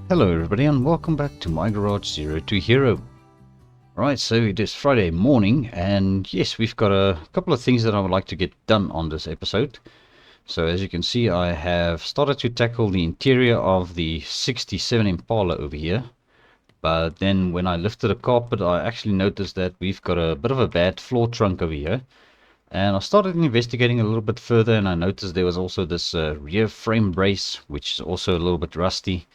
Hello everybody and welcome back to my garage Zero to Hero. Right, so it is Friday morning and yes, we've got a couple of things that I would like to get done on this episode. So as you can see, I have started to tackle the interior of the 67 Impala over here. But then when I lifted the carpet, I actually noticed that we've got a bit of a bad floor trunk over here. And I started investigating a little bit further and I noticed there was also this rear frame brace, which is also a little bit rusty.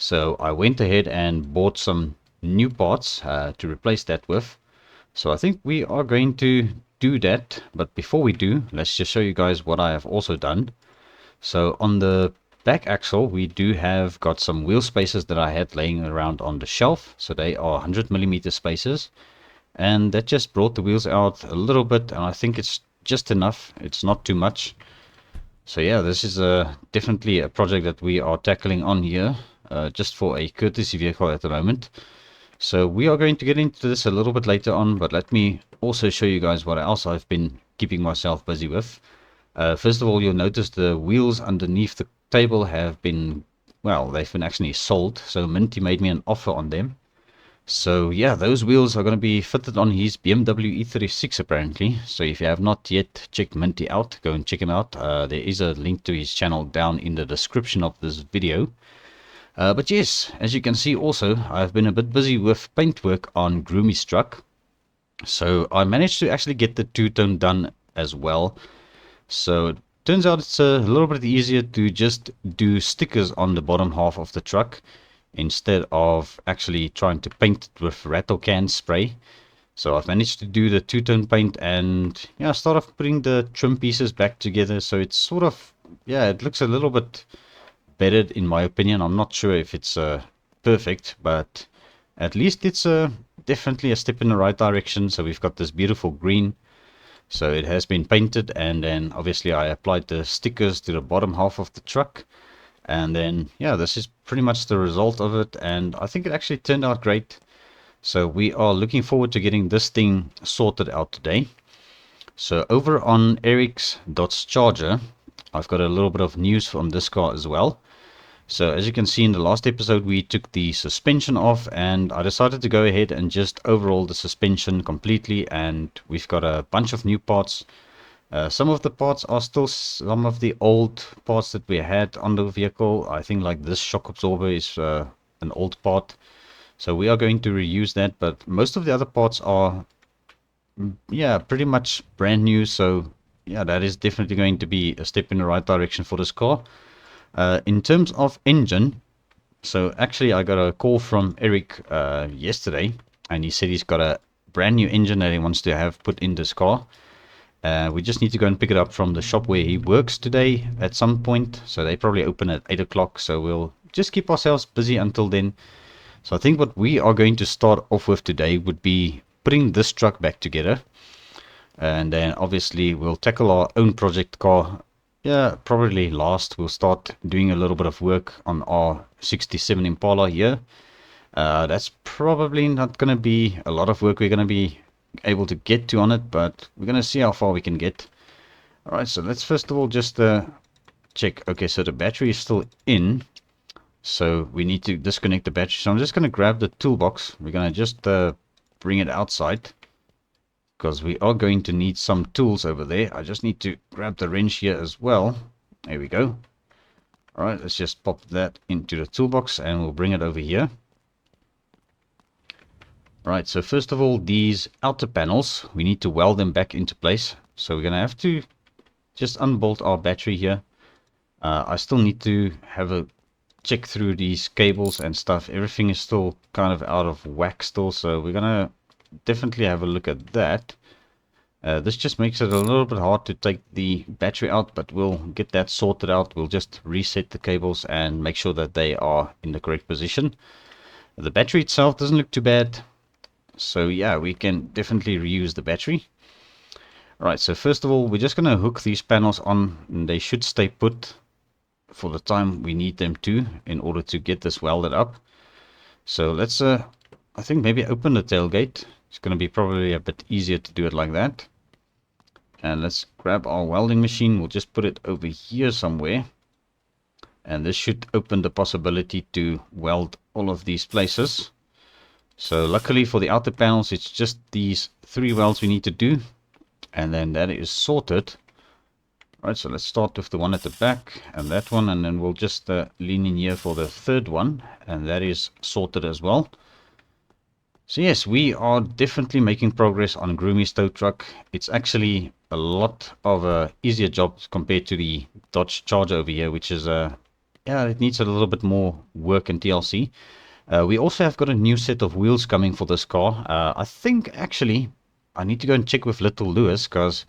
So I went ahead and bought some new parts to replace that with. So I think we are going to do that. But before we do, let's just show you guys what I have also done. So on the back axle, we do have got some wheel spacers that I had laying around on the shelf. So they are 100mm spacers. And that just brought the wheels out a little bit. And I think it's just enough. It's not too much. So yeah, this is definitely a project that we are tackling on here. Just for a courtesy vehicle at the moment. So we are going to get into this a little bit later on, but let me also show you guys what else I've been keeping myself busy with. First of all, you'll notice the wheels underneath the table have been, well, they've been actually sold. So Minty made me an offer on them. So yeah, those wheels are going to be fitted on his BMW E36 apparently. So if you have not yet checked Minty out, go and check him out. There is a link to his channel down in the description of this video. But yes, as you can see also, I've been a bit busy with paint work on Groomie's truck. So I managed to actually get the two-tone done as well. So it turns out it's a little bit easier to just do stickers on the bottom half of the truck instead of actually trying to paint it with rattle can spray. So I've managed to do the two-tone paint and yeah, start off putting the trim pieces back together. So it's sort of, yeah, it looks a little bit better in my opinion. I'm not sure if it's perfect, but at least it's definitely a step in the right direction. So we've got this beautiful green, so it has been painted, and then obviously I applied the stickers to the bottom half of the truck, and then yeah, this is pretty much the result of it, and I think it actually turned out great. So we are looking forward to getting this thing sorted out today. So over on Eric's Dodge Charger, I've got a little bit of news from this car as well. So as you can see in the last episode, we took the suspension off and I decided to go ahead and just overhaul the suspension completely, and we've got a bunch of new parts. Some of the parts are still some of the old parts that we had on the vehicle. I think like this shock absorber is an old part. So we are going to reuse that, but most of the other parts are, yeah, pretty much brand new. So yeah, that is definitely going to be a step in the right direction for this car. In terms of engine, so actually I got a call from Eric yesterday, and he said he's got a brand new engine that he wants to have put in this car. We just need to go and pick it up from the shop where he works today at some point. So they probably open at 8 o'clock. So we'll just keep ourselves busy until then. So I think what we are going to start off with today would be putting this truck back together. And then obviously we'll tackle our own project car. Yeah, probably last. We'll start doing a little bit of work on our 67 Impala here. That's probably not going to be a lot of work we're going to be able to get to on it, but we're going to see how far we can get. Alright, so let's first of all just check. Okay, so the battery is still in. So we need to disconnect the battery. So I'm just going to grab the toolbox. We're going to just bring it outside, because we are going to need some tools over there. I just need to grab the wrench here as well. There we go. All right, let's just pop that into the toolbox and we'll bring it over here. All right, so first of all, these outer panels, we need to weld them back into place. So we're going to have to just unbolt our battery here. I still need to have a check through these cables and stuff. Everything is still kind of out of whack still, so we're going to definitely have a look at that. This just makes it a little bit hard to take the battery out, but we'll get that sorted out. We'll just reset the cables and make sure that they are in the correct position. The battery itself doesn't look too bad, so yeah, we can definitely reuse the battery. Alright, so first of all, we're just going to hook these panels on, and they should stay put for the time we need them to in order to get this welded up. So let's I think maybe open the tailgate. It's going to be probably a bit easier to do it like that. And let's grab our welding machine. We'll just put it over here somewhere. and this should open the possibility to weld all of these places. So luckily for the outer panels, it's just these 3 welds we need to do, and then that is sorted. Right, so let's start with the one at the back and that one, and then we'll just lean in here for the third one, and that is sorted as well. So yes, we are definitely making progress on Groomie's tow truck. It's actually a lot of a easier job compared to the Dodge Charger over here, which is yeah, it needs a little bit more work and TLC. We also have got a new set of wheels coming for this car. I think actually I need to go and check with Little Lewis, because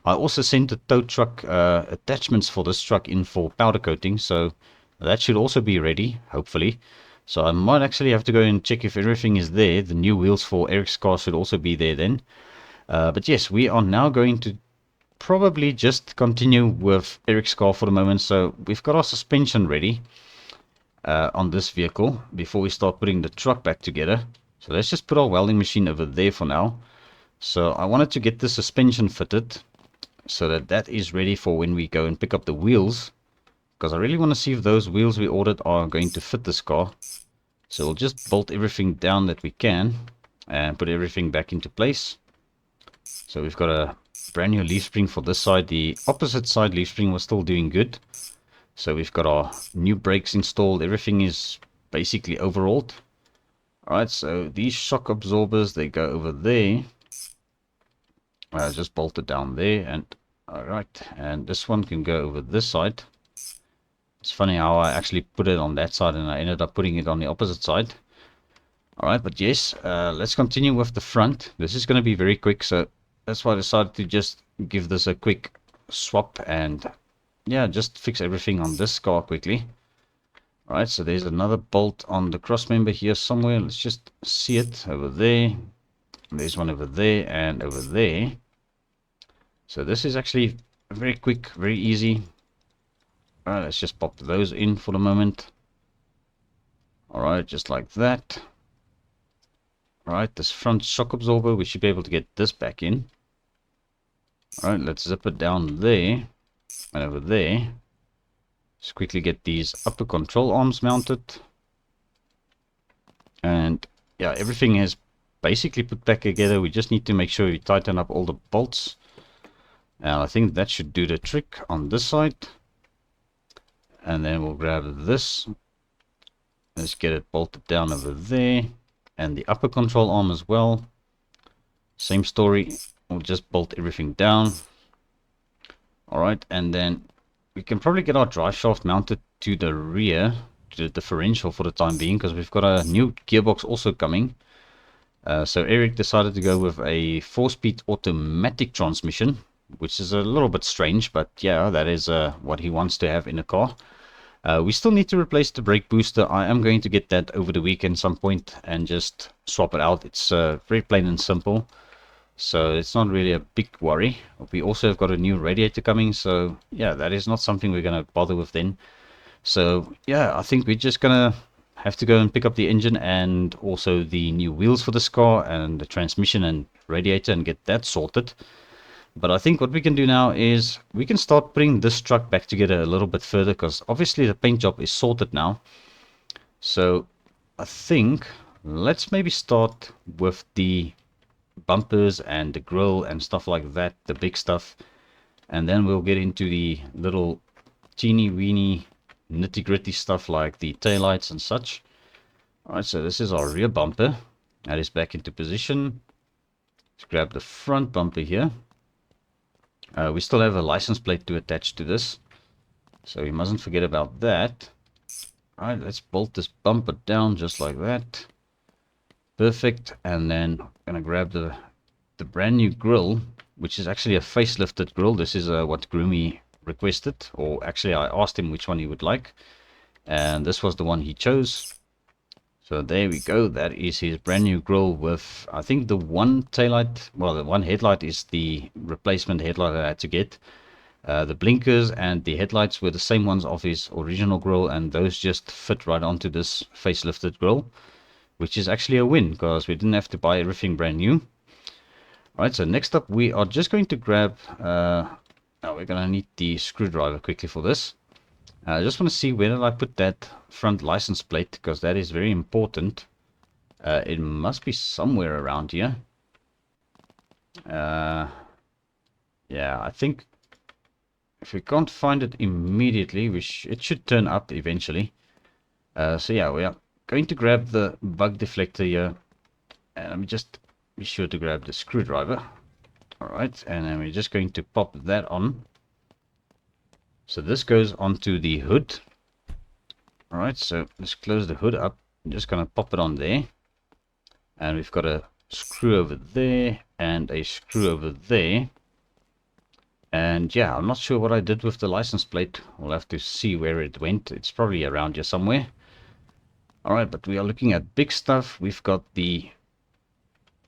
I also sent the tow truck attachments for this truck in for powder coating, so that should also be ready, hopefully. So I might actually have to go and check if everything is there. The new wheels for Eric's car should also be there then. But yes, we are now going to probably just continue with Eric's car for the moment. So we've got our suspension ready on this vehicle before we start putting the truck back together. So let's just put our welding machine over there for now. So I wanted to get the suspension fitted so that that is ready for when we go and pick up the wheels, because I really want to see if those wheels we ordered are going to fit this car. So we'll just bolt everything down that we can and put everything back into place. So we've got a brand new leaf spring for this side. The opposite side leaf spring was still doing good. So we've got our new brakes installed. Everything is basically overhauled. Alright, so these shock absorbers, they go over there. Just bolt it down there, and alright, and this one can go over this side. It's funny how I actually put it on that side and I ended up putting it on the opposite side. Alright, but yes, let's continue with the front. This is going to be very quick, so that's why I decided to just give this a quick swap and yeah, just fix everything on this car quickly. Alright, so there's another bolt on the cross member here somewhere. Let's just see it over there. There's one over there and over there. So this is actually very quick, very easy. Alright, let's just pop those in for the moment. Alright, just like that. Alright, this front shock absorber, we should be able to get this back in. Alright, let's zip it down there and over there. Just quickly get these upper control arms mounted. And yeah, everything is basically put back together. We just need to make sure we tighten up all the bolts. And I think that should do the trick on this side. And then we'll grab this. Let's get it bolted down over there. And the upper control arm as well. Same story. We'll just bolt everything down. Alright, and then we can probably get our drive shaft mounted to the rear, to the differential for the time being, because we've got a new gearbox also coming. So Eric decided to go with a 4-speed automatic transmission, which is a little bit strange, but yeah, that is what he wants to have in a car. We still need to replace the brake booster. I am going to get that over the weekend some point and just swap it out. It's very plain and simple, so it's not really a big worry. We also have got a new radiator coming, so yeah, that is not something we're going to bother with then. So yeah, I think we're just going to have to go and pick up the engine and also the new wheels for this car and the transmission and radiator and get that sorted. But I think what we can do now is we can start putting this truck back together a little bit further, because obviously the paint job is sorted now. So I think let's maybe start with the bumpers and the grille and stuff like that, the big stuff. And then we'll get into the little teeny weeny nitty gritty stuff like the taillights and such. Alright, so this is our rear bumper. That is back into position. Let's grab the front bumper here. We still have a license plate to attach to this, so we mustn't forget about that. Alright, let's bolt this bumper down just like that. Perfect. And then I'm gonna grab the brand new grille, which is actually a facelifted grille. This is what Groomie requested, or actually I asked him which one he would like, and this was the one he chose. So there we go. That is his brand new grille with, I think, the one taillight, well, the one headlight is the replacement headlight I had to get. The blinkers and the headlights were the same ones of his original grille, and those just fit right onto this facelifted grille, which is actually a win because we didn't have to buy everything brand new. Alright, so next up we are just going to grab, now we're going to need the screwdriver quickly for this. I just want to see where did I put that front license plate, because that is very important. It must be somewhere around here. Yeah, I think if we can't find it immediately, it should turn up eventually. So yeah, we are going to grab the bug deflector here, and let me just be sure to grab the screwdriver. Alright, and then we're just going to pop that on. So this goes onto the hood. Alright, so let's close the hood up. I'm just going to pop it on there. And we've got a screw over there and a screw over there. And yeah, I'm not sure what I did with the license plate. We'll have to see where it went. It's probably around here somewhere. Alright, but we are looking at big stuff. We've got the...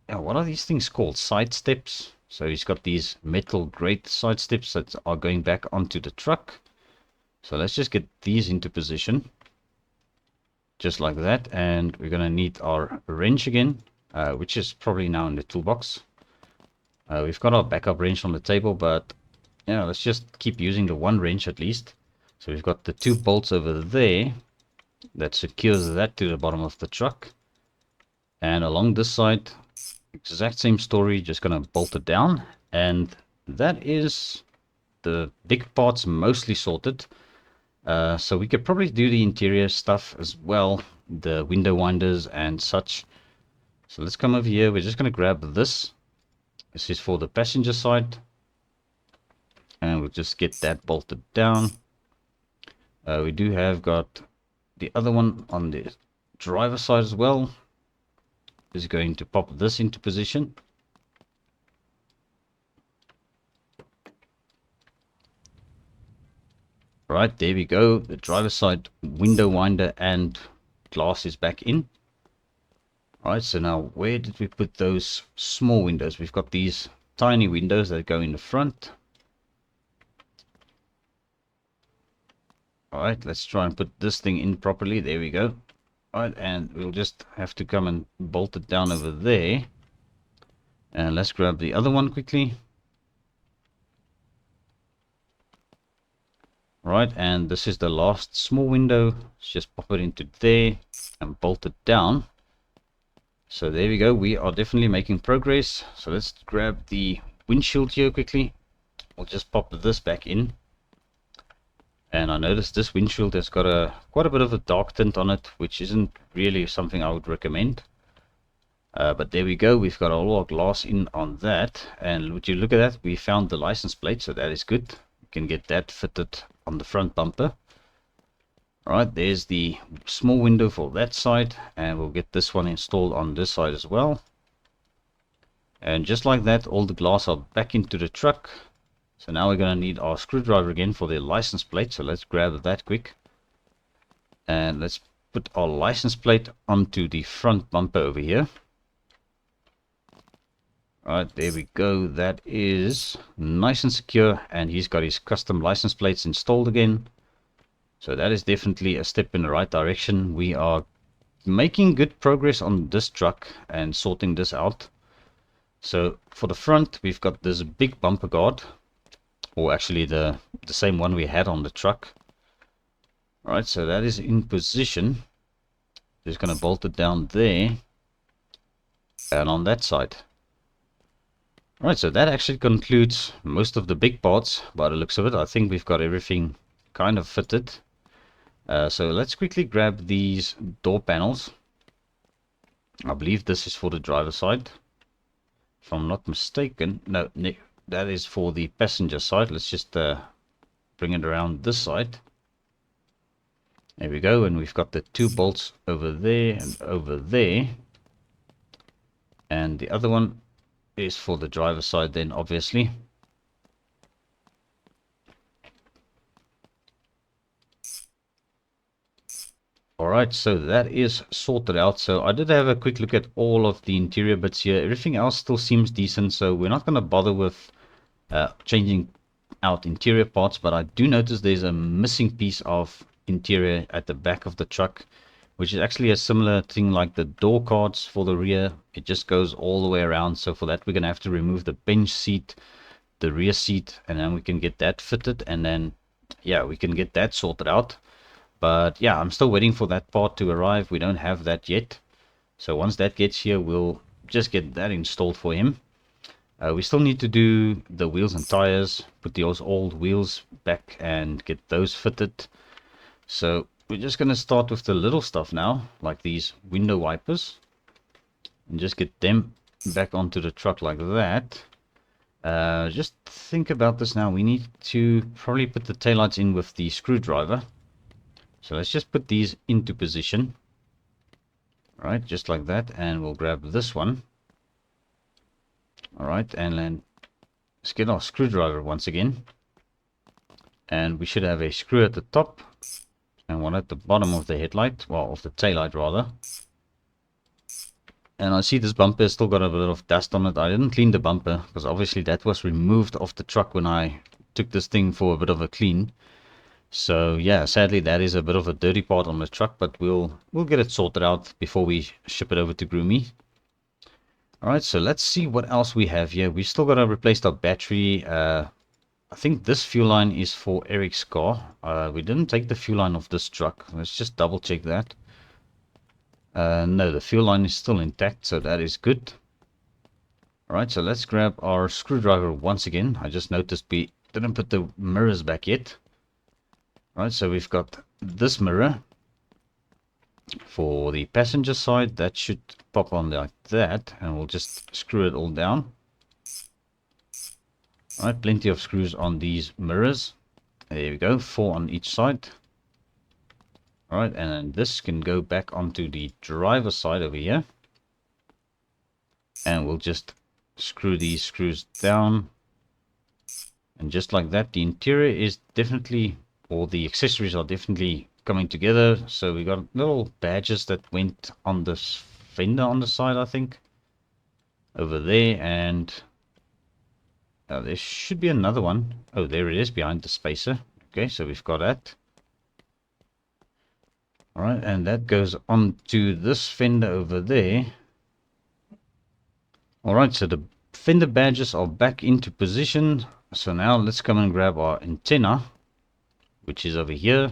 what are these things called? Side steps. So he's got these metal grate side steps that are going back onto the truck. So let's just get these into position. Just like that. And we're going to need our wrench again, which is probably now in the toolbox. We've got our backup wrench on the table, but yeah, let's just keep using the one wrench at least. So we've got the 2 bolts over there that secures that to the bottom of the truck. And along this side, exact same story, just going to bolt it down. And that is the big parts mostly sorted. So we could probably do the interior stuff as well, the window winders and such. So let's come over here. We're just going to grab this. This is for the passenger side. And we'll just get that bolted down. We do have got the other one on the driver side as well. Is going to pop this into position. Right, there we go. The driver side window winder and glass is back in. Alright, so now where did we put those small windows? We've got these tiny windows that go in the front. Alright, let's try and put this thing in properly. There we go. Alright, and we'll just have to come and bolt it down over there. And let's grab the other one quickly. Right, and this is the last small window. Let's just pop it into there and bolt it down. So there we go. We are definitely making progress. So let's grab the windshield here quickly. We'll just pop this back in. And I noticed this windshield has got quite a bit of a dark tint on it, which isn't really something I would recommend. But there we go. We've got all our glass in on that. And would you look at that? We found the license plate, so that is good. We can get that fitted on the front bumper. Alright, there's the small window for that side. And we'll get this one installed on this side as well. And just like that, all the glass are back into the truck. So now we're going to need our screwdriver again for the license plate. So let's grab that quick. And let's put our license plate onto the front bumper over here. Alright, there we go. That is nice and secure. And he's got his custom license plates installed again. So that is definitely a step in the right direction. We are making good progress on this truck and sorting this out. So for the front, we've got this big bumper guard. Or actually the same one we had on the truck. Alright, so that is in position. Just going to bolt it down there. And on that side. Alright, so that actually concludes most of the big parts by the looks of it. I think we've got everything kind of fitted. So let's quickly grab these door panels. I believe this is for the driver's side. If I'm not mistaken. No, that is for the passenger side. Let's just bring it around this side. There we go. And we've got the 2 bolts over there and over there. And the other one is for the driver's side then, obviously. Alright, so that is sorted out. So I did have a quick look at all of the interior bits here. Everything else still seems decent, so we're not going to bother with changing out interior parts. But I do notice there's a missing piece of interior at the back of the truck, which is actually a similar thing like the door cards for the rear. It just goes all the way around. So for that, we're going to have to remove the bench seat, the rear seat, and then we can get that fitted. And then yeah, we can get that sorted out. But yeah, I'm still waiting for that part to arrive. We don't have that yet. So once that gets here, we'll just get that installed for him. We still need to do the wheels and tires, put those old wheels back and get those fitted. So we're just going to start with the little stuff now, like these window wipers, and just get them back onto the truck like that. Just think about this now. We need to probably put the taillights in with the screwdriver. So let's just put these into position. Alright, just like that. And we'll grab this one. Alright, and then let's get our screwdriver once again. And we should have a screw at the top and one at the bottom of the headlight, well, of the taillight rather. And I see this bumper has still got a bit of dust on it. I didn't clean the bumper because obviously that was removed off the truck when I took this thing for a bit of a clean. So yeah, sadly that is a bit of a dirty part on the truck, but we'll get it sorted out before we ship it over to Groomie. Alright, so let's see what else we have here. We still got to replace our battery. I think this fuel line is for Eric's car. We didn't take the fuel line of this truck. Let's just double check that. No, the fuel line is still intact, so that is good. Alright, so let's grab our screwdriver once again. I just noticed we didn't put the mirrors back yet. Alright, so we've got this mirror for the passenger side. That should pop on like that, and we'll just screw it all down. Alright, plenty of screws on these mirrors. There we go, 4 on each side. Alright, and then this can go back onto the driver's side over here. And we'll just screw these screws down. And just like that, the interior is definitely, or the accessories are definitely coming together. So we got little badges that went on this fender on the side, I think. Over there, and there should be another one. Oh, there it is behind the spacer. Okay, so we've got that. Alright, and that goes on to this fender over there. Alright, so the fender badges are back into position. So now let's come and grab our antenna, which is over here.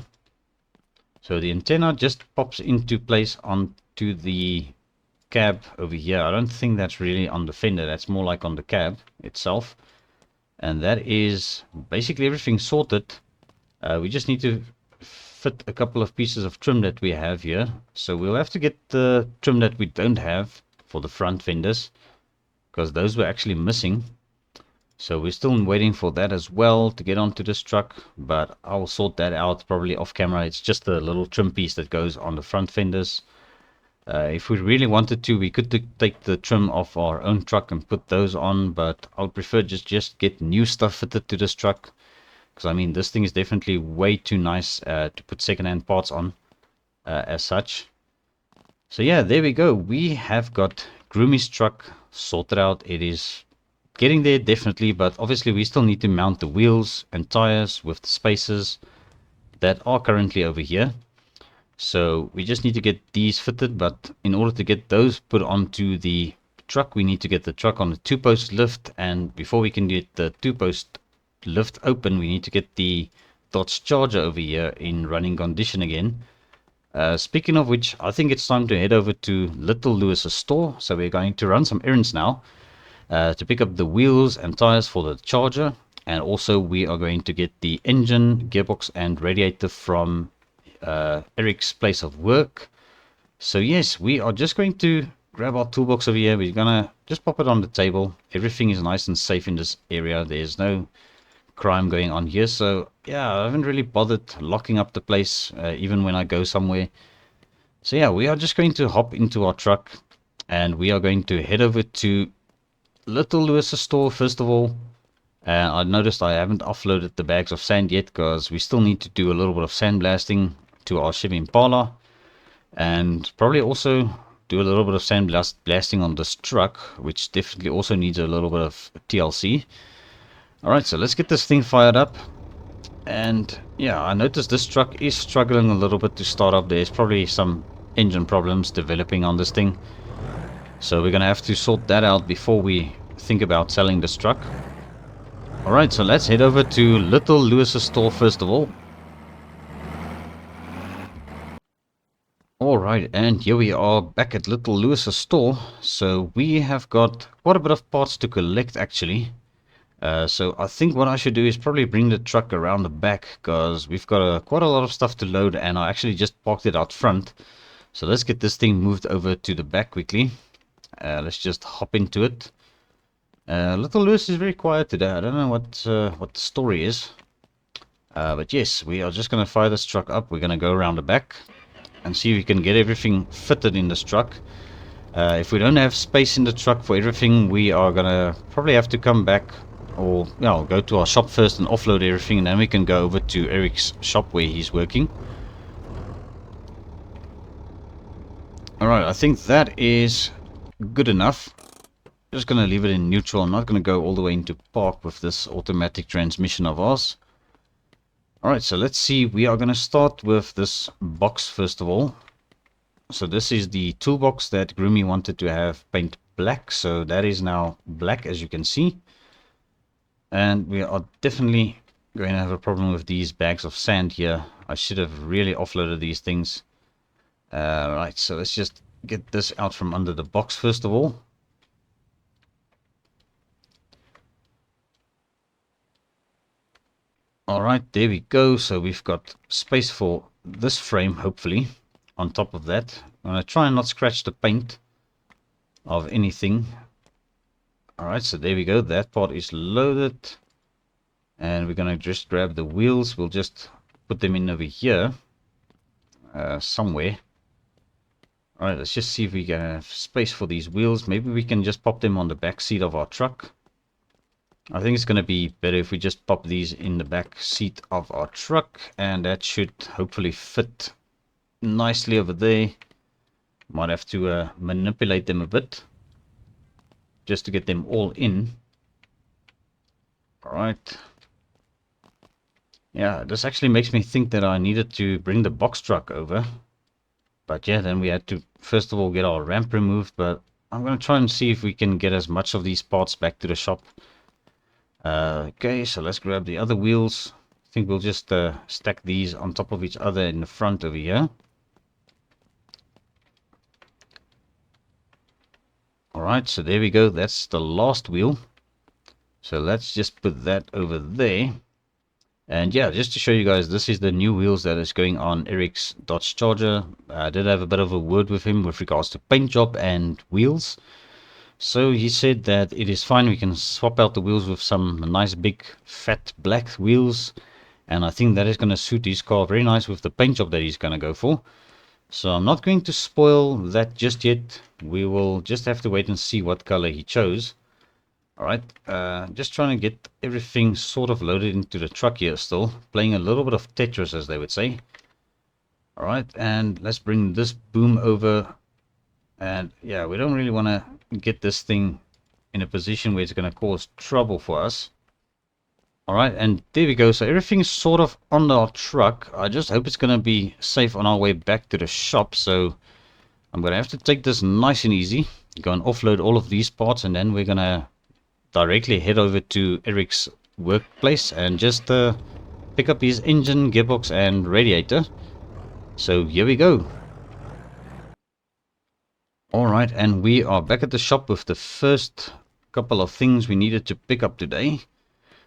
So the antenna just pops into place onto the cab over here. I don't think that's really on the fender. That's more like on the cab itself. And that is basically everything sorted. We just need to fit a couple of pieces of trim that we have here. So we'll have to get the trim that we don't have for the front fenders, because those were actually missing. So we're still waiting for that as well to get onto this truck, but I'll sort that out probably off camera. It's just a little trim piece that goes on the front fenders. If we really wanted to, we could take the trim off our own truck and put those on, but I'll prefer just get new stuff fitted to this truck. Because I mean, this thing is definitely way too nice to put second-hand parts on as such. So yeah, there we go. We have got Groomie's truck sorted out. It is getting there definitely, but obviously we still need to mount the wheels and tires with the spacers that are currently over here. So we just need to get these fitted, but in order to get those put onto the truck, we need to get the truck on the 2-post lift, and before we can get the 2-post lift open, we need to get the Dodge Charger over here in running condition again. Speaking of which, I think it's time to head over to Little Lewis's store. So we're going to run some errands now to pick up the wheels and tires for the Charger, and also we are going to get the engine, gearbox and radiator from Eric's place of work. So yes, we are just going to grab our toolbox over here. We're gonna just pop it on the table. Everything is nice and safe in this area. There's no crime going on here, so yeah, I haven't really bothered locking up the place even when I go somewhere. So yeah, we are just going to hop into our truck and we are going to head over to Little Lewis's store first of all. I noticed I haven't offloaded the bags of sand yet because we still need to do a little bit of sandblasting to our Chevy Impala, and probably also do a little bit of sandblasting on this truck, which definitely also needs a little bit of TLC. Alright, so let's get this thing fired up. And yeah, I noticed this truck is struggling a little bit to start up. There's probably some engine problems developing on this thing, so we're gonna have to sort that out before we think about selling this truck. Alright, so let's head over to Little Lewis's store first of all. Alright, and here we are back at Little Lewis's store. So we have got quite a bit of parts to collect actually. So I think what I should do is probably bring the truck around the back, because we've got quite a lot of stuff to load, and I actually just parked it out front. So let's get this thing moved over to the back quickly. Let's just hop into it. Little Lewis is very quiet today. I don't know what the story is. But yes, we are just going to fire this truck up. We're going to go around the back and see if we can get everything fitted in this truck. If we don't have space in the truck for everything, we are going to probably have to come back, or go to our shop first and offload everything, and then we can go over to Eric's shop where he's working. Alright, I think that is good enough. Just going to leave it in neutral. I'm not going to go all the way into park with this automatic transmission of ours. Alright, so let's see. We are going to start with this box first of all. So this is the toolbox that Groomie wanted to have paint black. So that is now black, as you can see. And we are definitely going to have a problem with these bags of sand here. I should have really offloaded these things. Right, so let's just get this out from under the box first of all. Alright, there we go. So we've got space for this frame, hopefully, on top of that. I'm going to try and not scratch the paint of anything. Alright, so there we go. That part is loaded. And we're going to just grab the wheels. We'll just put them in over here. Somewhere. Alright, let's just see if we can have space for these wheels. Maybe we can just pop them on the back seat of our truck. I think it's going to be better if we just pop these in the back seat of our truck. And that should hopefully fit nicely over there. Might have to manipulate them a bit, just to get them all in. Alright. Yeah, this actually makes me think that I needed to bring the box truck over. But yeah, then we had to first of all get our ramp removed. But I'm going to try and see if we can get as much of these parts back to the shop. Okay, so let's grab the other wheels. I think we'll just stack these on top of each other in the front over here. Alright, so there we go. That's the last wheel. So let's just put that over there. And yeah, just to show you guys, this is the new wheels that is going on Eric's Dodge Charger. I did have a bit of a word with him with regards to paint job and wheels. So he said that it is fine. We can swap out the wheels with some nice big fat black wheels. And I think that is going to suit his car very nice with the paint job that he's going to go for. So I'm not going to spoil that just yet. We will just have to wait and see what color he chose. Alright, just trying to get everything sort of loaded into the truck here still. Playing a little bit of Tetris, as they would say. Alright, and let's bring this boom over. And yeah, we don't really want to get this thing in a position where it's going to cause trouble for us. Alright, and there we go. So everything's sort of on our truck. I just hope it's going to be safe on our way back to the shop. So I'm going to have to take this nice and easy. Go and offload all of these parts, and then we're going to directly head over to Eric's workplace and just pick up his engine, gearbox and radiator. So here we go. Alright, and we are back at the shop with the first couple of things we needed to pick up today.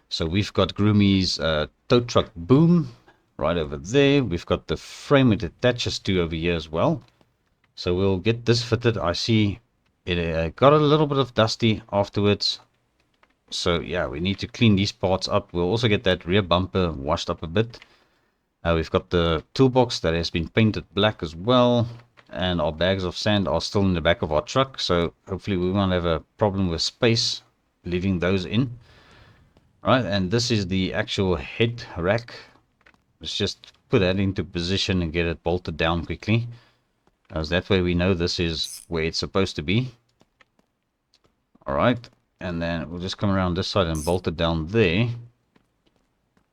So we've got Groomie's tow truck boom right over there. We've got the frame it attaches to over here as well. So we'll get this fitted. I see it got a little bit of dusty afterwards. So yeah, we need to clean these parts up. We'll also get that rear bumper washed up a bit. We've got the toolbox that has been painted black as well. And our bags of sand are still in the back of our truck. So hopefully we won't have a problem with space leaving those in. Alright, and this is the actual head rack. Let's just put that into position and get it bolted down quickly. As that way we know this is where it's supposed to be. Alright. And then we'll just come around this side and bolt it down there.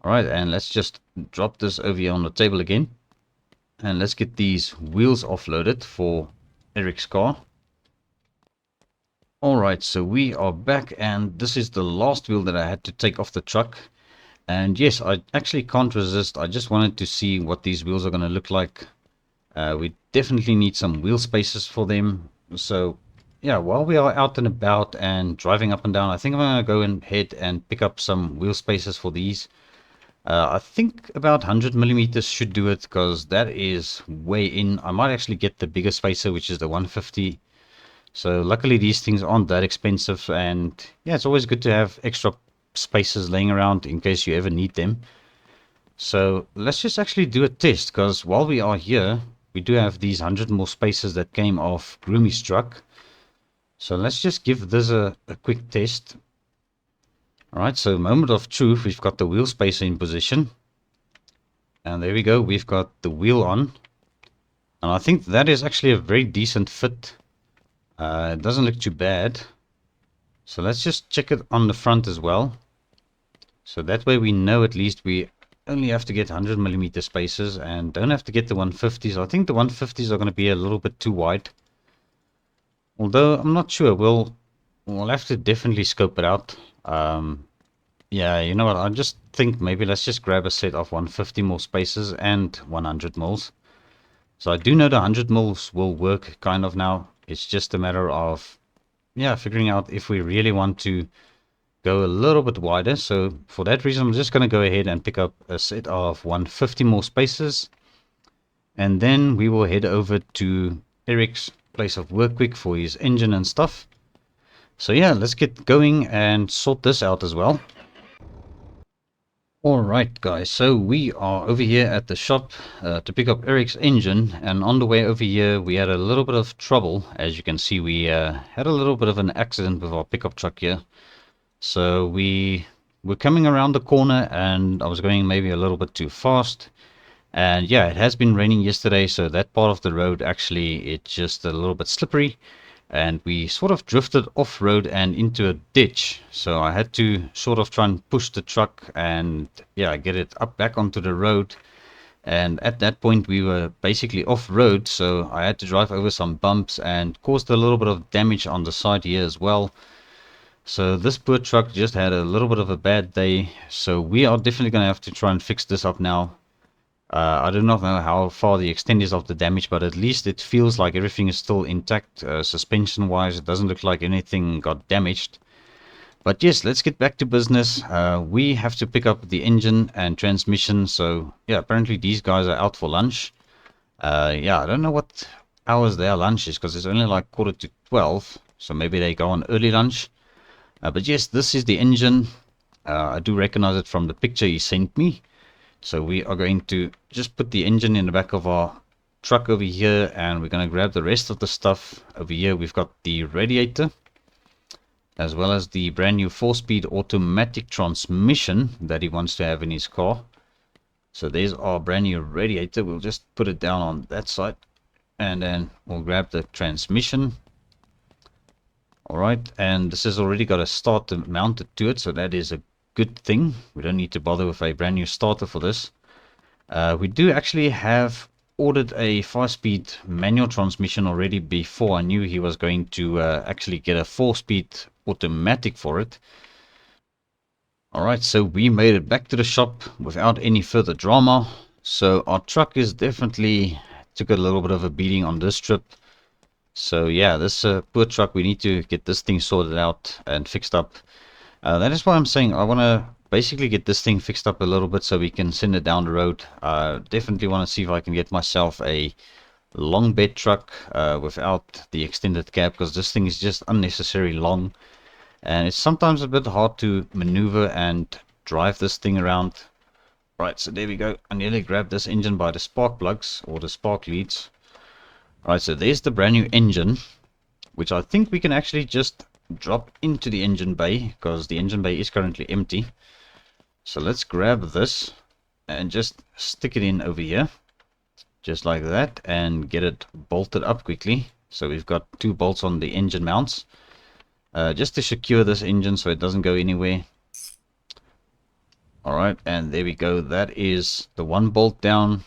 Alright, and let's just drop this over here on the table again. And let's get these wheels offloaded for Eric's car. Alright, so we are back, and this is the last wheel that I had to take off the truck. And yes, I actually can't resist. I just wanted to see what these wheels are going to look like. We definitely need some wheel spacers for them. So yeah, while we are out and about and driving up and down, I think I'm going to go ahead and pick up some wheel spacers for these. I think about 100 millimeters should do it, because that is way in. I might actually get the bigger spacer, which is the 150. So luckily these things aren't that expensive, and yeah, it's always good to have extra spacers laying around in case you ever need them. So let's just actually do a test, because while we are here, we do have these 100 more spacers that came off Groomie's truck. So let's just give this a quick test. Alright, so moment of truth, we've got the wheel spacer in position. And there we go, we've got the wheel on. And I think that is actually a very decent fit. It doesn't look too bad. So let's just check it on the front as well. So that way we know at least we only have to get 100 millimeter spacers and don't have to get the 150s. I think the 150s are going to be a little bit too wide. Although I'm not sure. We'll have to definitely scope it out. Yeah, you know what? I just think maybe let's just grab a set of 150 mil spacers and 100 mils. So I do know the 100 mils will work kind of now. It's just a matter of, yeah, figuring out if we really want to go a little bit wider. So for that reason, I'm just going to go ahead and pick up a set of 150 more spacers. And then we will head over to Eric's place of work quick for his engine and stuff. So yeah, let's get going and sort this out as well. Alright guys, so we are over here at the shop to pick up Eric's engine, and on the way over here we had a little bit of trouble. As you can see, we had a little bit of an accident with our pickup truck here. So we were coming around the corner and I was going maybe a little bit too fast. And yeah, it has been raining yesterday, so that part of the road actually, it's just a little bit slippery. And we sort of drifted off road and into a ditch. So I had to sort of try and push the truck and yeah, get it up back onto the road. And at that point we were basically off road, so I had to drive over some bumps and caused a little bit of damage on the side here as well. So this poor truck just had a little bit of a bad day. So we are definitely going to have to try and fix this up now. I do not know how far the extent is of the damage, but at least it feels like everything is still intact. Suspension wise, it doesn't look like anything got damaged. But yes, let's get back to business. We have to pick up the engine and transmission. So yeah, apparently these guys are out for lunch. Yeah, I don't know what hours their lunch is, because it's only like 11:45. So maybe they go on early lunch. But yes, this is the engine. I do recognize it from the picture he sent me. So we are going to just put the engine in the back of our truck over here, and we're going to grab the rest of the stuff over here. We've got the radiator, as well as the brand new 4-speed automatic transmission that he wants to have in his car. So there's our brand new radiator. We'll just put it down on that side, and then we'll grab the transmission. Alright, and this has already got a starter mounted to it, so that is a good thing. We don't need to bother with a brand new starter for this. We do actually have ordered a 5-speed manual transmission already before I knew he was going to actually get a 4-speed automatic for it. Alright, so we made it back to the shop without any further drama. So our truck is definitely took a little bit of a beating on this trip. So yeah, this poor truck, we need to get this thing sorted out and fixed up. That is why I'm saying I want to basically get this thing fixed up a little bit so we can send it down the road. Definitely want to see if I can get myself a long bed truck without the extended cab, because this thing is just unnecessarily long. And it's sometimes a bit hard to maneuver and drive this thing around. Right, so there we go. I nearly grabbed this engine by the spark plugs or the spark leads. Right, so there's the brand new engine, which I think we can actually just drop into the engine bay, because the engine bay is currently empty. So let's grab this and just stick it in over here, just like that, and get it bolted up quickly. So we've got 2 bolts on the engine mounts, just to secure this engine so it doesn't go anywhere. Alright, and there we go. That is the 1 bolt down.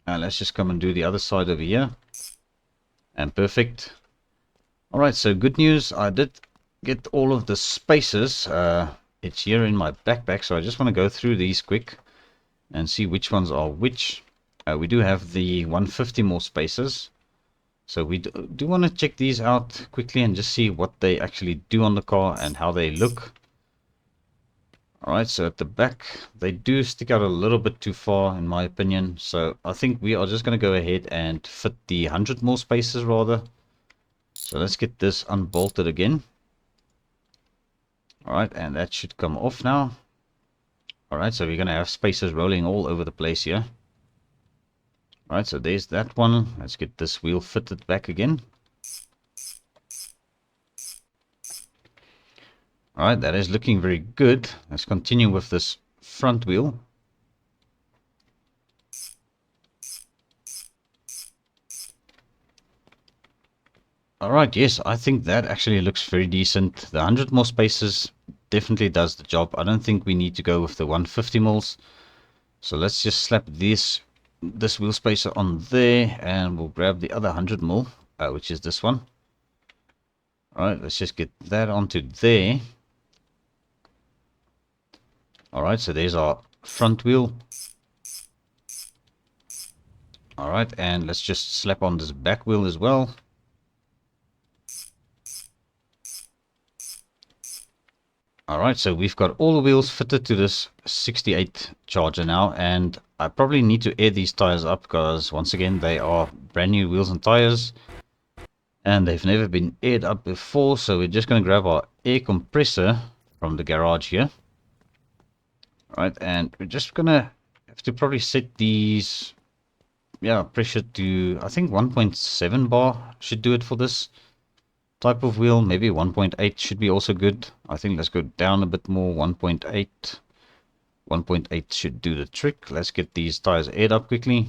And let's just come and do the other side over here. And perfect. Alright, so good news. I did get all of the spacers. It's here in my backpack, so I just want to go through these quick and see which ones are which. We do have the 150 more spacers. So we do want to check these out quickly and just see what they actually do on the car and how they look. Alright, so at the back, they do stick out a little bit too far in my opinion. So I think we are just going to go ahead and fit the 100 more spacers rather. So let's get this unbolted again. Alright, and that should come off now. Alright, so we're going to have spacers rolling all over the place here. Alright, so there's that one. Let's get this wheel fitted back again. Alright, that is looking very good. Let's continue with this front wheel. Alright, yes, I think that actually looks very decent. The 100 more spaces definitely does the job. I don't think we need to go with the 150 mils. So let's just slap this wheel spacer on there and we'll grab the other 100 mil, which is this one. Alright, let's just get that onto there. Alright, so there's our front wheel. Alright, and let's just slap on this back wheel as well. Alright, so we've got all the wheels fitted to this 68 Charger now, and I probably need to air these tires up because once again they are brand new wheels and tires and they've never been aired up before. So we're just going to grab our air compressor from the garage here. Alright, and we're just going to have to probably set these pressure to, I think 1.7 bar should do it for this type of wheel. Maybe 1.8 should be also good. I think let's go down a bit more. 1.8. 1.8 should do the trick. Let's get these tires aired up quickly.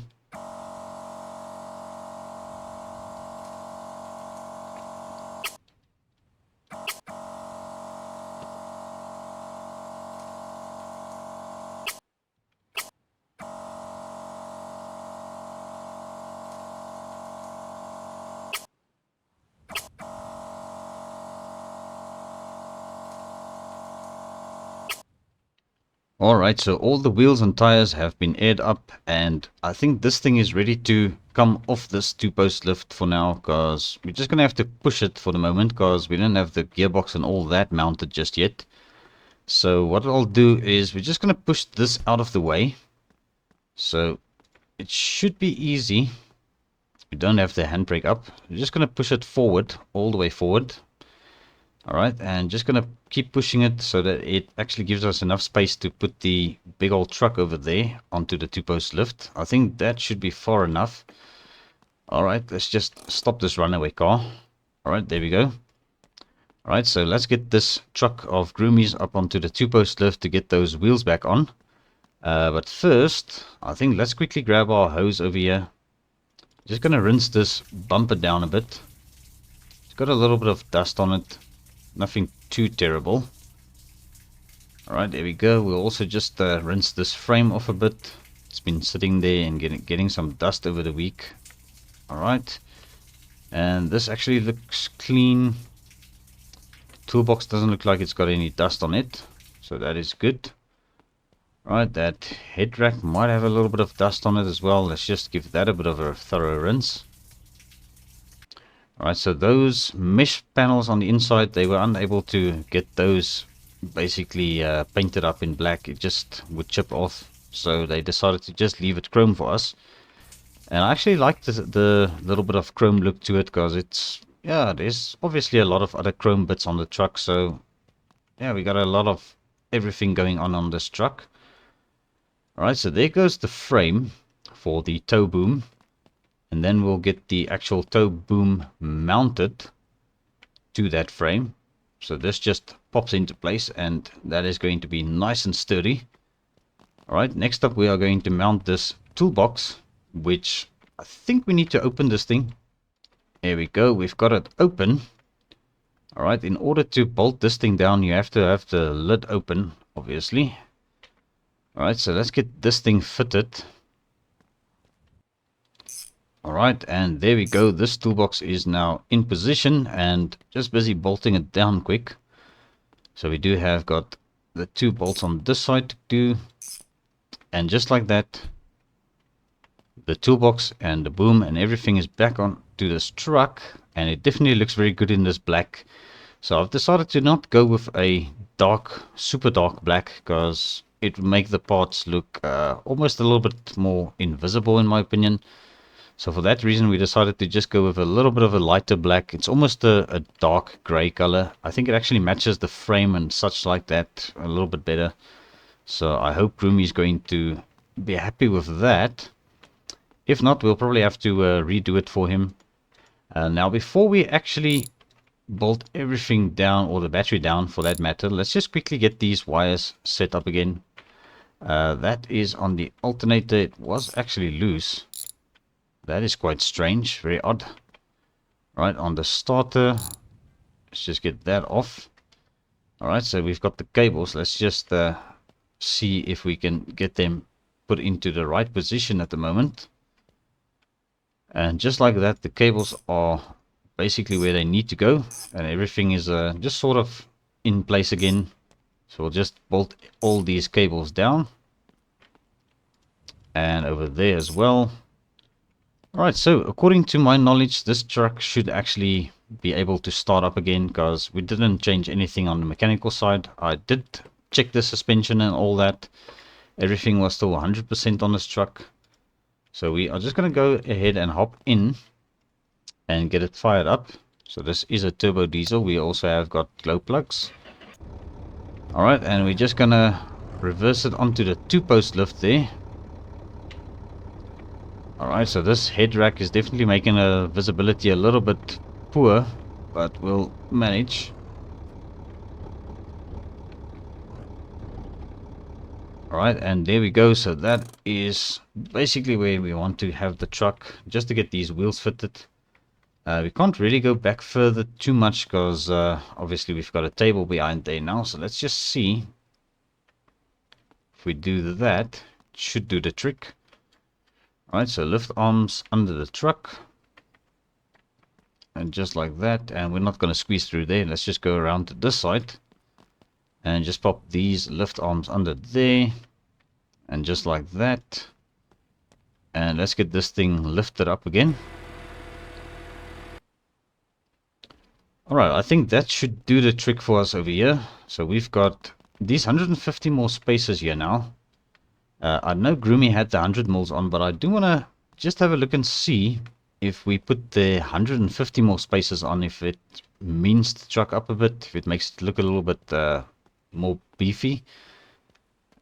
Alright, so all the wheels and tires have been aired up, and I think this thing is ready to come off this two-post lift for now, because we're just going to have to push it for the moment, because we don't have the gearbox and all that mounted just yet. So what I'll do is we're just going to push this out of the way. So it should be easy. We don't have the handbrake up. We're just going to push it forward, all the way forward. Alright, and just going to keep pushing it so that it actually gives us enough space to put the big old truck over there onto the two-post lift. I think that should be far enough. Alright, let's just stop this runaway car. Alright, there we go. Alright, so let's get this truck of Groomies up onto the two-post lift to get those wheels back on. But first, I think let's quickly grab our hose over here. Just going to rinse this bumper down a bit. It's got a little bit of dust on it. Nothing too terrible. Alright, there we go. We'll also just rinse this frame off a bit. It's been sitting there and getting some dust over the week. Alright. And this actually looks clean. Toolbox doesn't look like it's got any dust on it. So that is good. Right, that head rack might have a little bit of dust on it as well. Let's just give that a bit of a thorough rinse. Alright, so those mesh panels on the inside, they were unable to get those basically painted up in black. It just would chip off, so they decided to just leave it chrome for us. And I actually like the little bit of chrome look to it, because it's, there's obviously a lot of other chrome bits on the truck, so yeah, we got a lot of everything going on this truck. Alright, so there goes the frame for the tow boom. And then we'll get the actual tow boom mounted to that frame. So this just pops into place, and that is going to be nice and sturdy. Alright, next up we are going to mount this toolbox, which I think we need to open this thing. There we go, we've got it open. Alright, in order to bolt this thing down, you have to have the lid open, obviously. Alright, so let's get this thing fitted. Alright, and there we go. This toolbox is now in position and just busy bolting it down quick. So we do have got the 2 bolts on this side to do. And just like that, the toolbox and the boom and everything is back on to this truck. And it definitely looks very good in this black. So I've decided to not go with a dark, super dark black, because it would make the parts look almost a little bit more invisible in my opinion. So for that reason we decided to just go with a little bit of a lighter black. It's almost a dark grey color. I think it actually matches the frame and such like that a little bit better. So I hope Groomie is going to be happy with that. If not, we'll probably have to redo it for him. Now before we actually bolt everything down, or the battery down for that matter, let's just quickly get these wires set up again. That is on the alternator. It was actually loose. That is quite strange, very odd. Right, on the starter, let's just get that off. Alright, so we've got the cables. Let's just see if we can get them put into the right position at the moment. And just like that, the cables are basically where they need to go, and everything is just sort of in place again. So we'll just bolt all these cables down, and over there as well. Alright, so according to my knowledge, this truck should actually be able to start up again, because we didn't change anything on the mechanical side. I did check the suspension and all that. Everything was still 100% on this truck. So we are just going to go ahead and hop in and get it fired up. So this is a turbo diesel. We also have got glow plugs. Alright, and we're just going to reverse it onto the 2-post lift there. Alright, so this head rack is definitely making a visibility a little bit poor, but we'll manage. Alright, and there we go. So that is basically where we want to have the truck, just to get these wheels fitted. We can't really go back further too much, because obviously we've got a table behind there now. So let's just see if we do that. It should do the trick. Alright, so lift arms under the truck. And just like that. And we're not going to squeeze through there. Let's just go around to this side. And just pop these lift arms under there. And just like that. And let's get this thing lifted up again. Alright, I think that should do the trick for us over here. So we've got these 150 more spaces here now. I know Groomie had the 100 mils on, but I do want to just have a look and see if we put the 150 more spaces on, if it means the truck up a bit, if it makes it look a little bit more beefy.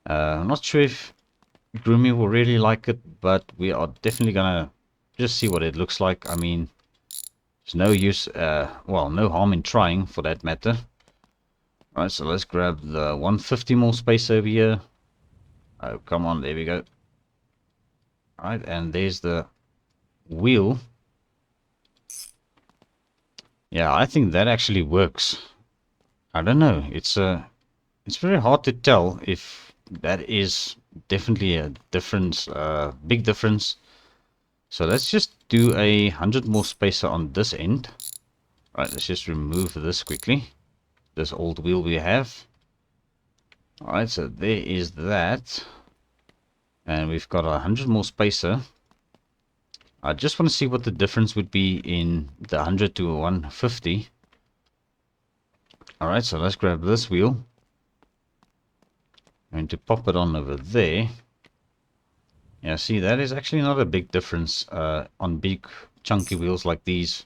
I'm not sure if Groomie will really like it, but we are definitely going to just see what it looks like. I mean, there's no use, well, no harm in trying for that matter. Alright, so let's grab the 150 more space over here. Oh, come on, there we go. Alright, and there's the wheel. Yeah, I think that actually works. I don't know, it's very hard to tell if that is definitely a difference, big difference. So let's just do 100 more spacer on this end. Right, let's just remove this quickly. This old wheel we have. Alright, so there is that. And we've got 100 more spacer. I just want to see what the difference would be in the 100 to 150. Alright, so let's grab this wheel. I'm going to pop it on over there. Yeah, see, that is actually not a big difference on big chunky wheels like these.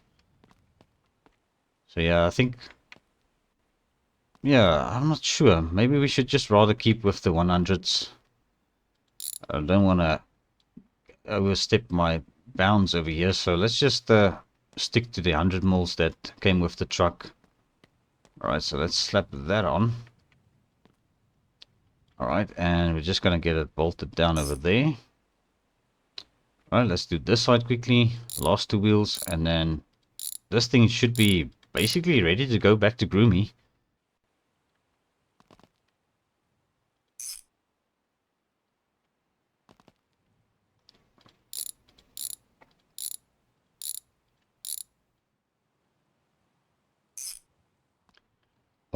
So yeah, I think... yeah, I'm not sure. Maybe we should just rather keep with the 100s. I don't want to overstep my bounds over here, so let's just stick to the 100 mils that came with the truck. Alright, so let's slap that on. Alright, and we're just going to get it bolted down over there. Alright, let's do this side quickly. Last 2 wheels, and then this thing should be basically ready to go back to Groomie.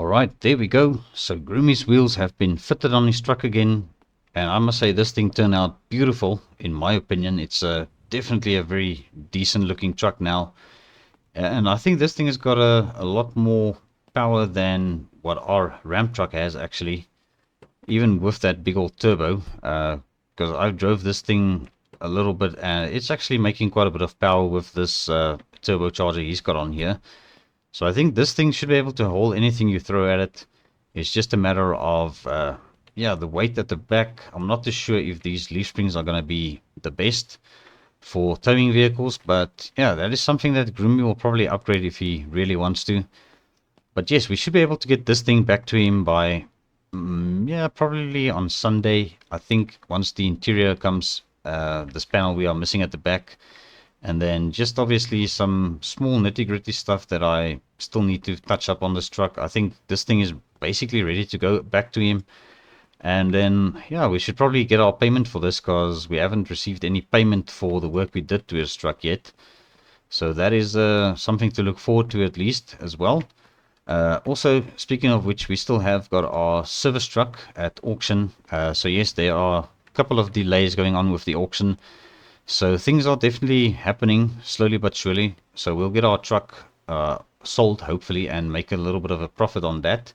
Alright, there we go. So Groomie's wheels have been fitted on his truck again. And I must say this thing turned out beautiful, in my opinion. It's definitely a very decent looking truck now. And I think this thing has got a lot more power than what our Ram truck has actually. Even with that big old turbo. Because I drove this thing a little bit and it's actually making quite a bit of power with this turbocharger he's got on here. So I think this thing should be able to hold anything you throw at it. It's just a matter of, yeah, the weight at the back. I'm not too sure if these leaf springs are going to be the best for towing vehicles. But yeah, that is something that Groomie will probably upgrade if he really wants to. But yes, we should be able to get this thing back to him by, yeah, probably on Sunday. I think once the interior comes, this panel we are missing at the back. And then just obviously some small nitty-gritty stuff that I still need to touch up on this truck. I think this thing is basically ready to go back to him. And then, yeah, we should probably get our payment for this because we haven't received any payment for the work we did to his truck yet. So that is something to look forward to at least as well. Also, speaking of which, we still have got our service truck at auction. So yes, there are a couple of delays going on with the auction. So things are definitely happening slowly but surely. So we'll get our truck sold hopefully and make a little bit of a profit on that.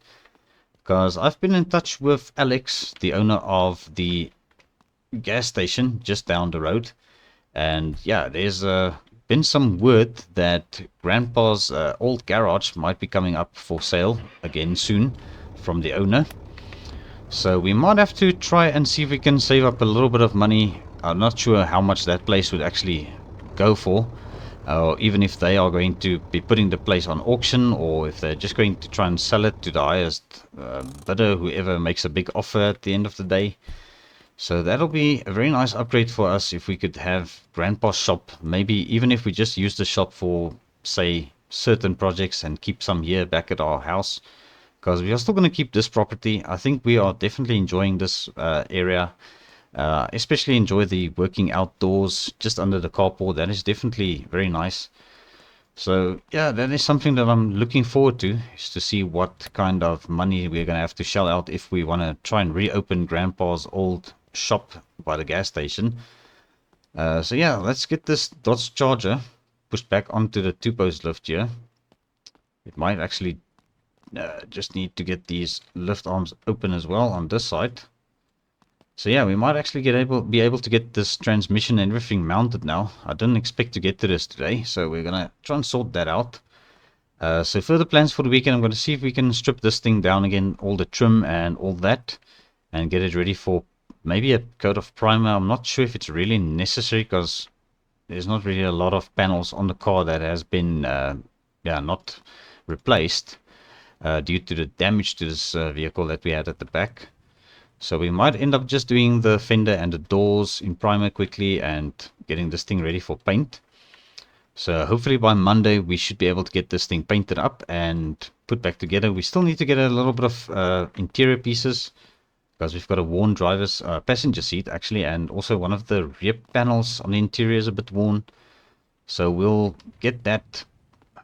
Because I've been in touch with Alex, the owner of the gas station just down the road. And yeah, there's been some word that Grandpa's old garage might be coming up for sale again soon from the owner. So we might have to try and see if we can save up a little bit of money. I'm not sure how much that place would actually go for, or even if they are going to be putting the place on auction, or if they're just going to try and sell it to the highest bidder, whoever makes a big offer at the end of the day. So that'll be a very nice upgrade for us if we could have Grandpa's shop, maybe even if we just use the shop for, say, certain projects and keep some here back at our house. Because we are still going to keep this property. I think we are definitely enjoying this area. Especially enjoy the working outdoors just under the carport. That is definitely very nice. So yeah, that is something that I'm looking forward to, is to see what kind of money we're going to have to shell out if we want to try and reopen Grandpa's old shop by the gas station. So yeah, let's get this Dodge Charger pushed back onto the two-post lift here. It might actually just need to get these lift arms open as well on this side. So yeah, we might actually be able to get this transmission and everything mounted now. I didn't expect to get to this today, so we're gonna try and sort that out. So further plans for the weekend, I'm going to see if we can strip this thing down again, all the trim and all that, and get it ready for maybe a coat of primer. I'm not sure if it's really necessary because there's not really a lot of panels on the car that has been yeah, not replaced due to the damage to this vehicle that we had at the back. So we might end up just doing the fender and the doors in primer quickly and getting this thing ready for paint. So hopefully by Monday we should be able to get this thing painted up and put back together. We still need to get a little bit of interior pieces because we've got a worn driver's passenger seat actually, and also one of the rear panels on the interior is a bit worn. So we'll get that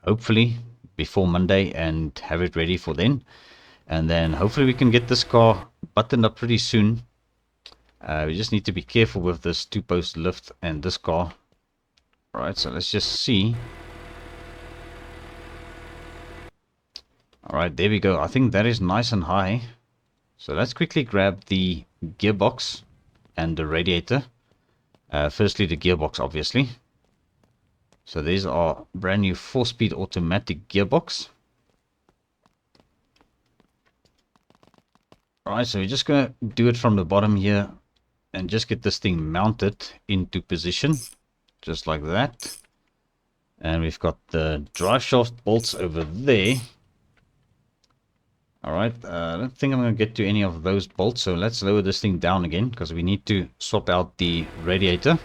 hopefully before Monday and have it ready for then. And then hopefully we can get this car buttoned up pretty soon. We just need to be careful with this two-post lift and this car. Alright, so let's just see. Alright, there we go. I think that is nice and high. So let's quickly grab the gearbox and the radiator. Firstly, the gearbox, obviously. So these are brand new 4-speed automatic gearbox. Alright, so we're just going to do it from the bottom here and just get this thing mounted into position, just like that. And we've got the drive shaft bolts over there. Alright, I don't think I'm going to get to any of those bolts, so let's lower this thing down again because we need to swap out the radiator.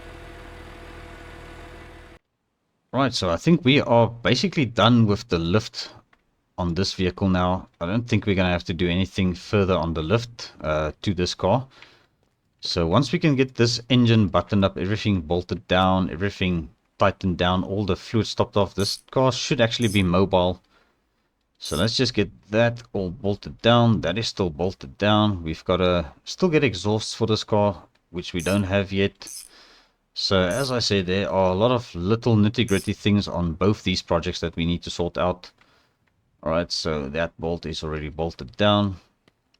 Right, so I think we are basically done with the lift on this vehicle now. I don't think we're going to have to do anything further on the lift to this car. So once we can get this engine buttoned up, everything bolted down, everything tightened down, all the fluid stopped off, this car should actually be mobile. So let's just get that all bolted down. That is still bolted down. We've got to still get exhausts for this car, which we don't have yet. So as I said, there are a lot of little nitty-gritty things on both these projects that we need to sort out. Alright, so that bolt is already bolted down.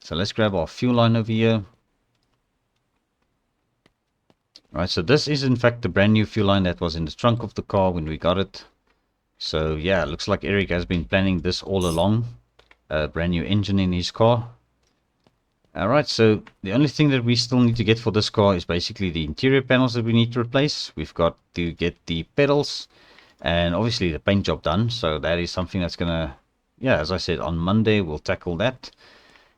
So let's grab our fuel line over here. Alright, so this is in fact the brand new fuel line that was in the trunk of the car when we got it. So yeah, looks like Eric has been planning this all along. A brand new engine in his car. Alright, so the only thing that we still need to get for this car is basically the interior panels that we need to replace. We've got to get the pedals and obviously the paint job done. So that is something that's gonna, yeah, as I said, on Monday we'll tackle that.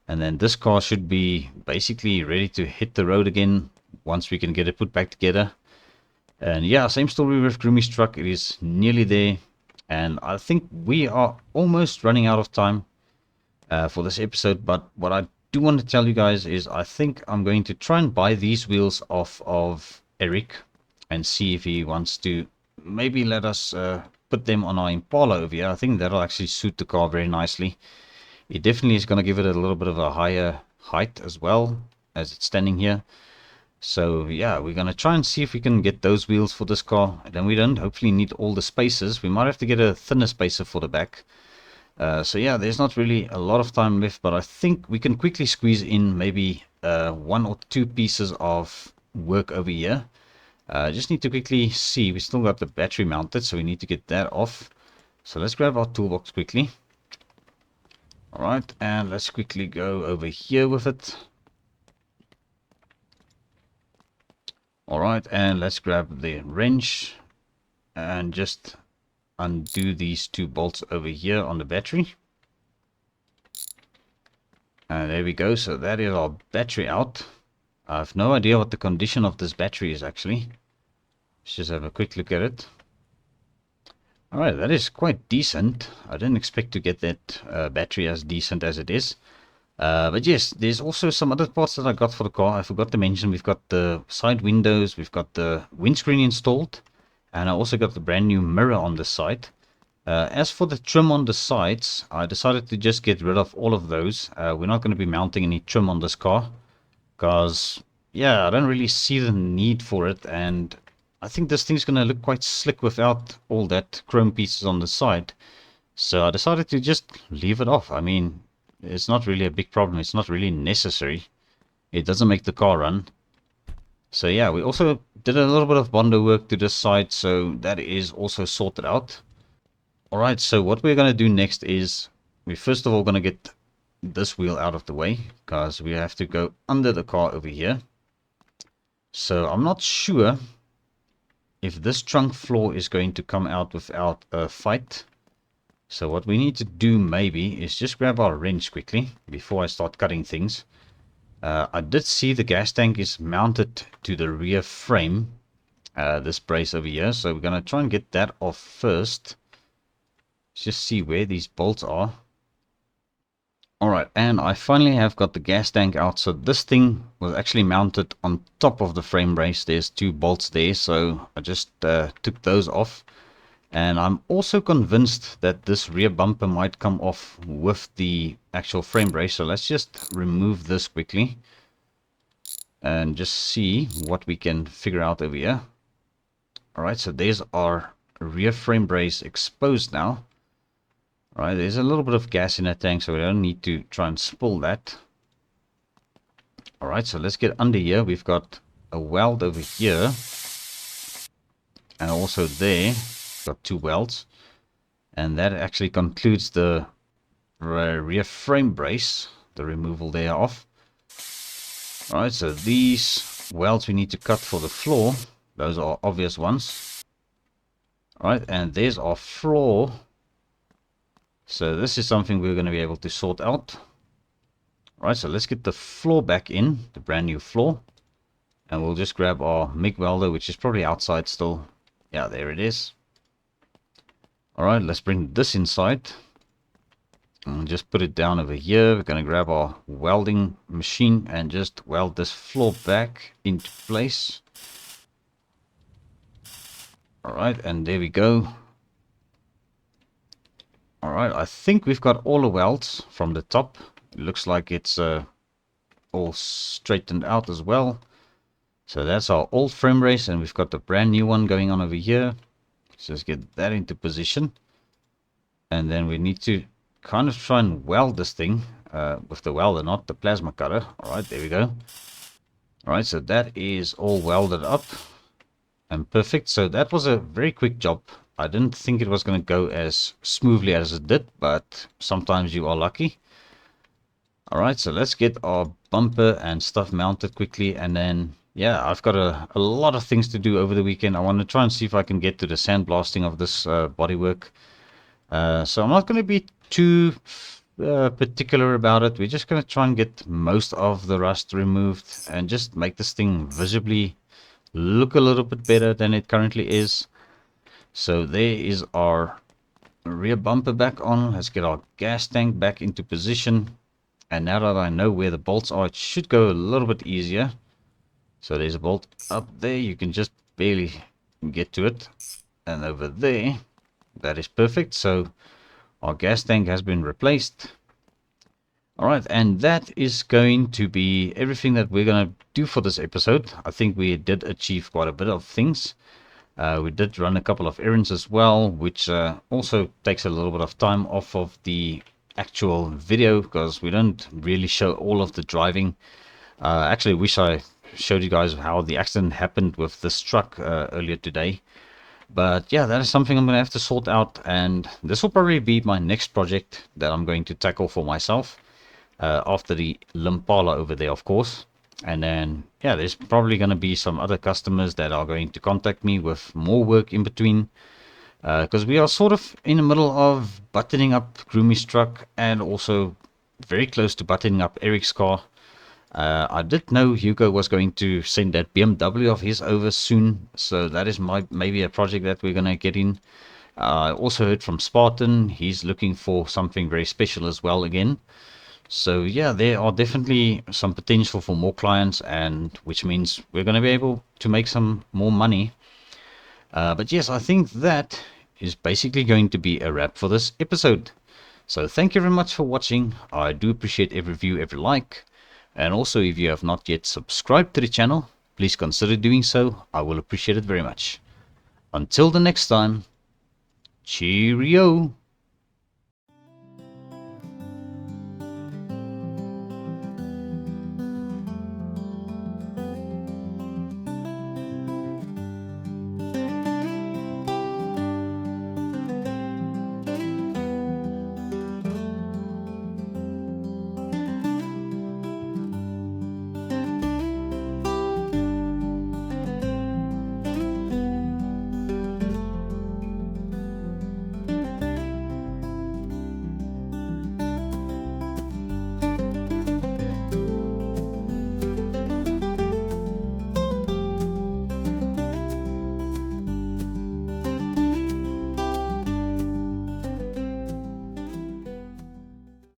And then this car should be basically ready to hit the road again once we can get it put back together. And yeah, same story with Groomie's truck. It is nearly there. And I think we are almost running out of time for this episode. But what I do want to tell you guys is I think I'm going to try and buy these wheels off of Eric and see if he wants to maybe let us put them on our Impala over here. I think that'll actually suit the car very nicely. It definitely is going to give it a little bit of a higher height as well as it's standing here. So yeah, we're going to try and see if we can get those wheels for this car. And then we don't hopefully need all the spacers. We might have to get a thinner spacer for the back. So yeah, there's not really a lot of time left, but I think we can quickly squeeze in maybe 1 or 2 pieces of work over here. Just need to quickly see, we still got the battery mounted, so we need to get that off. So let's grab our toolbox quickly. Alright, and let's quickly go over here with it. Alright, and let's grab the wrench and just undo these 2 bolts over here on the battery. And there we go, so that is our battery out. I have no idea what the condition of this battery is actually. Let's just have a quick look at it. Alright, that is quite decent. I didn't expect to get that battery as decent as it is. But yes, there's also some other parts that I got for the car. I forgot to mention we've got the side windows, we've got the windscreen installed, and I also got the brand new mirror on the side. As for the trim on the sides, I decided to just get rid of all of those. We're not going to be mounting any trim on this car because, yeah, I don't really see the need for it, and I think this thing's going to look quite slick without all that chrome pieces on the side. So I decided to just leave it off. I mean, it's not really a big problem. It's not really necessary. It doesn't make the car run. So yeah, we also did a little bit of Bondo work to this side, so that is also sorted out. Alright, so what we're going to do next is we first of all going to get this wheel out of the way because we have to go under the car over here. So I'm not sure if this trunk floor is going to come out without a fight. So what we need to do maybe is just grab our wrench quickly before I start cutting things. I did see the gas tank is mounted to the rear frame, this brace over here. So we're going to try and get that off first. Let's just see where these bolts are. Alright, and I finally have got the gas tank out. So this thing was actually mounted on top of the frame brace. There's 2 bolts there, so I just took those off. And I'm also convinced that this rear bumper might come off with the actual frame brace. So let's just remove this quickly and just see what we can figure out over here. Alright, so there's our rear frame brace exposed now. Alright, there's a little bit of gas in that tank, so we don't need to try and spill that. Alright, so let's get under here. We've got a weld over here. And also there, got 2 welds. And that actually concludes the rear frame brace, the removal there off. Alright, so these welds we need to cut for the floor. Those are obvious ones. Alright, and there's our floor. So this is something we're going to be able to sort out. Alright, so let's get the floor back in, the brand new floor. And we'll just grab our MIG welder, which is probably outside still. Yeah, there it is. Alright, let's bring this inside. And just put it down over here. We're going to grab our welding machine and just weld this floor back into place. Alright, and there we go. Alright, I think we've got all the welds from the top. It looks like it's all straightened out as well. So that's our old frame race, and we've got the brand new one going on over here. So let's get that into position. And then we need to kind of try and weld this thing with the welder, not the plasma cutter. Alright, there we go. Alright, so that is all welded up and perfect. So that was a very quick job. I didn't think it was going to go as smoothly as it did, but sometimes you are lucky. Alright, so let's get our bumper and stuff mounted quickly, and then yeah, I've got a lot of things to do over the weekend. I want to try and see if I can get to the sandblasting of this bodywork. So I'm not going to be too particular about it. We're just going to try and get most of the rust removed and just make this thing visibly look a little bit better than it currently is. So there is our rear bumper back on. Let's get our gas tank back into position. And now that I know where the bolts are, it should go a little bit easier. So there's a bolt up there. You can just barely get to it. And over there, that is perfect. So our gas tank has been replaced. Alright, and that is going to be everything that we're going to do for this episode. I think we did achieve quite a bit of things. We did run a couple of errands as well, which also takes a little bit of time off of the actual video because we don't really show all of the driving. Actually, I wish I showed you guys how the accident happened with this truck earlier today. But yeah, that is something I'm going to have to sort out, and this will probably be my next project that I'm going to tackle for myself after the Impala over there, of course. And then yeah, there's probably going to be some other customers that are going to contact me with more work in between, because we are sort of in the middle of buttoning up Groomie's truck and also very close to buttoning up Eric's car. I did know Hugo was going to send that BMW of his over soon, so that is maybe a project that we're going to get in. I also heard from Spartan, he's looking for something very special as well again. So yeah, there are definitely some potential for more clients, and which means we're going to be able to make some more money. But yes, I think that is basically going to be a wrap for this episode. So thank you very much for watching. I do appreciate every view, every like. And also, if you have not yet subscribed to the channel, please consider doing so. I will appreciate it very much. Until the next time, cheerio!